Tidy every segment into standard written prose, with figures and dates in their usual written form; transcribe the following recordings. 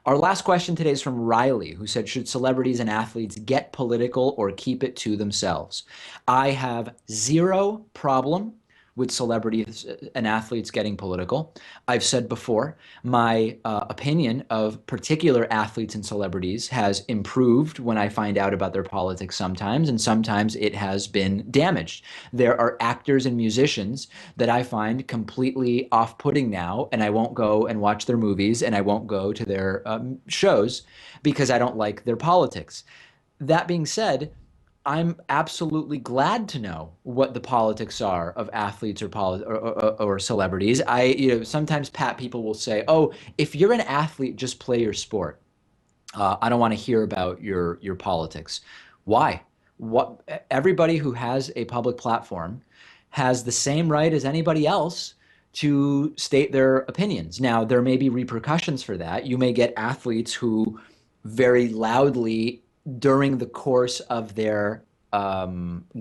Our last question today is from Riley, who said, should celebrities and athletes get political or keep it to themselves? I have zero problem with celebrities and athletes getting political. I've said before, my opinion of particular athletes and celebrities has improved when I find out about their politics sometimes, and sometimes it has been damaged. There are actors and musicians that I find completely off-putting now, and I won't go and watch their movies, and I won't go to their shows because I don't like their politics. That being said, I'm absolutely glad to know what the politics are of athletes or celebrities. Sometimes Pat, people will say, "Oh, if you're an athlete, just play your sport. I don't want to hear about your politics." Why? What everybody who has a public platform has the same right as anybody else to state their opinions. Now, there may be repercussions for that. You may get athletes who very loudly during the course of their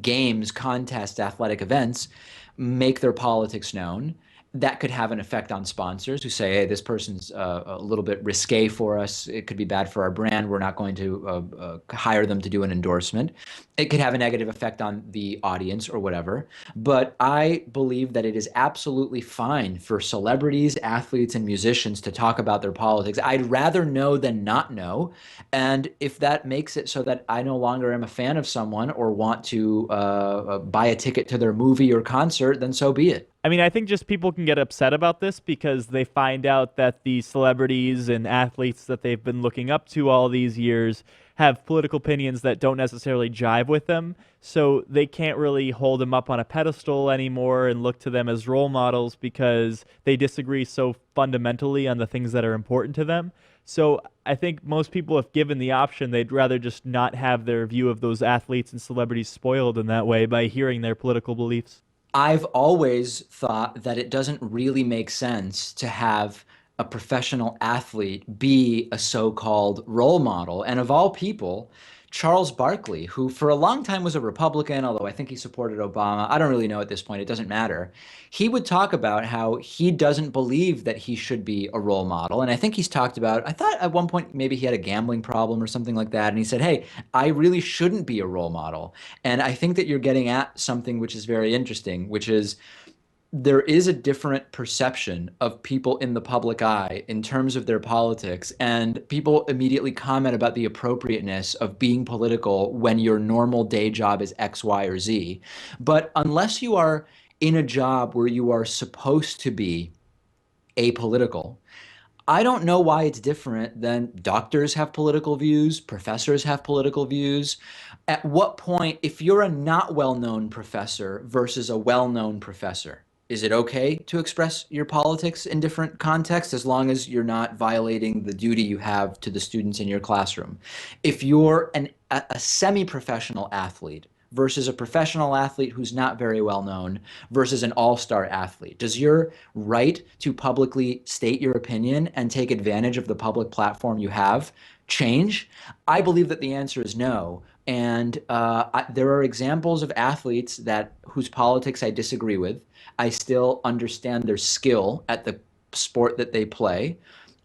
games, contests, athletic events, make their politics known. That could have an effect on sponsors who say, hey, this person's a little bit risque for us. It could be bad for our brand. We're not going to hire them to do an endorsement. It could have a negative effect on the audience or whatever. But I believe that it is absolutely fine for celebrities, athletes, and musicians to talk about their politics. I'd rather know than not know. And if that makes it so that I no longer am a fan of someone or want to buy a ticket to their movie or concert, then so be it. I mean, I think just people can get upset about this because they find out that the celebrities and athletes that they've been looking up to all these years have political opinions that don't necessarily jive with them. So they can't really hold them up on a pedestal anymore and look to them as role models because they disagree so fundamentally on the things that are important to them. So I think most people, if given the option, they'd rather just not have their view of those athletes and celebrities spoiled in that way by hearing their political beliefs. I've always thought that it doesn't really make sense to have a professional athlete be a so-called role model. And of all people, Charles Barkley, who for a long time was a Republican, although I think he supported Obama. I don't really know at this point. It doesn't matter. He would talk about how he doesn't believe that he should be a role model. And I think he's talked about, I thought at one point maybe he had a gambling problem or something like that. And he said, hey, I really shouldn't be a role model. And I think that you're getting at something which is very interesting, which is there is a different perception of people in the public eye in terms of their politics, and people immediately comment about the appropriateness of being political when your normal day job is X, Y, or Z. But unless you are in a job where you are supposed to be apolitical, I don't know why it's different than doctors have political views, professors have political views. At what point, if you're a not well-known professor versus a well-known professor, is it okay to express your politics in different contexts as long as you're not violating the duty you have to the students in your classroom? If you're a semi-professional athlete versus a professional athlete who's not very well known versus an all-star athlete, does your right to publicly state your opinion and take advantage of the public platform you have change? I believe that the answer is no. And there are examples of athletes that whose politics I disagree with. I still understand their skill at the sport that they play,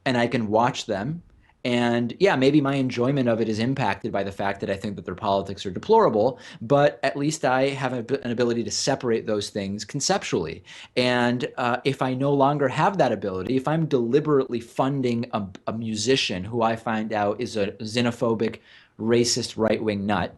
and I can watch them. And yeah, maybe my enjoyment of it is impacted by the fact that I think that their politics are deplorable, but at least I have an ability to separate those things conceptually. And if I no longer have that ability, if I'm deliberately funding a musician who I find out is a xenophobic, racist right-wing nut,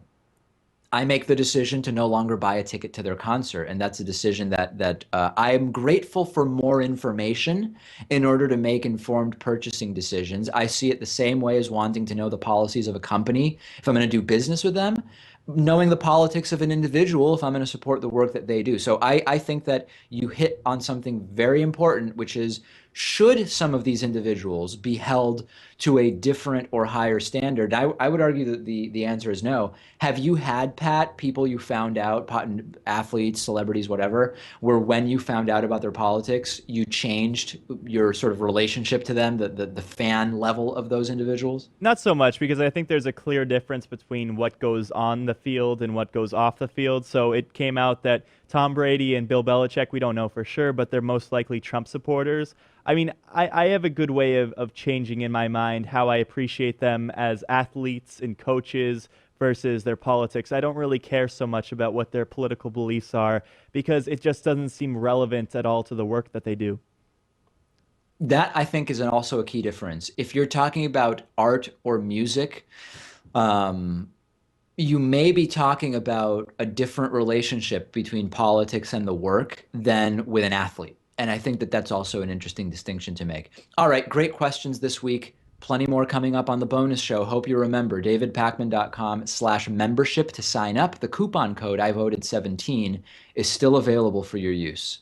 I make the decision to no longer buy a ticket to their concert, and that's a decision that I am grateful for more information in order to make informed purchasing decisions. I see it the same way as wanting to know the policies of a company if I'm going to do business with them, knowing the politics of an individual if I'm going to support the work that they do. So I think that you hit on something very important, which is should some of these individuals be held to a different or higher standard? I would argue that the answer is no. Have you had, Pat, people you found out, athletes, celebrities, whatever, where when you found out about their politics, you changed your sort of relationship to them, the fan level of those individuals? Not so much because I think there's a clear difference between what goes on the field and what goes off the field. So it came out that Tom Brady and Bill Belichick, we don't know for sure, but they're most likely Trump supporters. I mean, I have a good way of changing in my mind how I appreciate them as athletes and coaches versus their politics. I don't really care so much about what their political beliefs are because it just doesn't seem relevant at all to the work that they do. That I think is also a key difference. If you're talking about art or music, um, you may be talking about a different relationship between politics and the work than with an athlete. And I think that that's also an interesting distinction to make. All right, great questions this week. Plenty more coming up on the bonus show. Hope you remember davidpakman.com/membership to sign up. The coupon code I voted 17 is still available for your use.